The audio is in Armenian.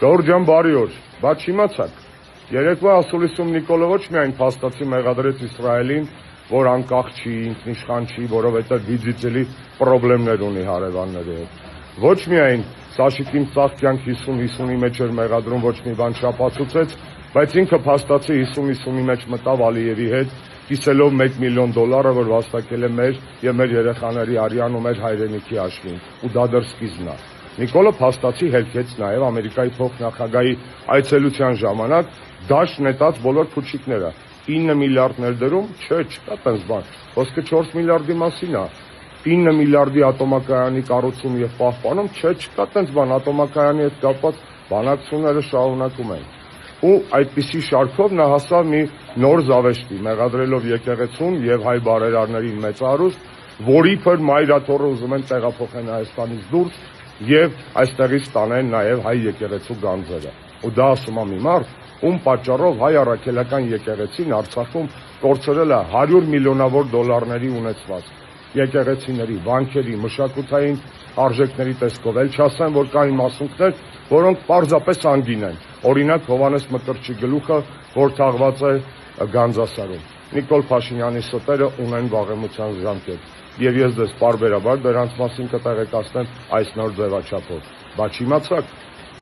Գեորգ ջան, բարի օր, բայց չիմացաք, երեկվա ասուլիսում Նիկոլը ոչ միայն փաստացի մեղադրեց Իսրայելին, որ անկախ չի, ինքնիշխան չի, որովհետև դիջիտալի խնդիրներ ունի հարևանների հետ։ Ոչ միայն Սաշիկին ծախ կյանք 50-50-ի մեջ էր մեղադրում, ոչ մի բան չապացուցեց, բայց ինքը փաստացի 50-50-ի մեջ մտավ Ալիևի հետ, կիսելով $1 միլիոն, որ վաստակել է մեր եւ մեր երեխաների արյան ու մեր հայրենիքի հաշվին, ու դա դեռ սկիզբն է։ Նիկոլը փաստացի հերքեց նաեւ Ամերիկայի փոխնախագահի այցելության ժամանակ դաշտ նետած բոլոր փուչիկները։ 9 միլիարդ ներդրում, չկա տենց բան, ոսկե 4 միլիարդի մասին է։ 9 միլիարդի ատոմակայանի կառուցում եւ պահպանում, չկա տենց բան, ատոմակայանի հետ կապված բանակցությունները շարունակում են։ Ու այդպիսի շարքով նա հասավ մի նոր զավեշտի, մեղադրելով եկեղեցուն եւ հայ բարերարներին մեծարուստ, որի փր մայրաթոռը ուզում են տեղափոխեն Հայաստանից դուրս եւ այստեղից տանեն նաեւ հայ եկեղեցու գանձերը։ Ու դա ասում է մի մարդ, ում պատճառով հայ առաքելական եկեղեցին Արցախում կորցրել է 100 միլիոնավոր դոլարների ունեցվածք։ Եկեղեցիների, բանկերի, մշակութային արժեքների տեսքով, էլ չասեմ, որ կային մասունքներ, որոնք պարզապես անգին են։ Օրինակ Հովհաննես Մկրտչի գլուխը, որ թաղված է Գանձասարում։ Նիկոլ Փաշինյանի ստերը ունեն վաղեմության ժամկետ։ Եվ ես ձեզ պարբերաբար դրանց մասին կտեղեկացնեմ այս նոր ձևաչափով։ Բայց իմացաք,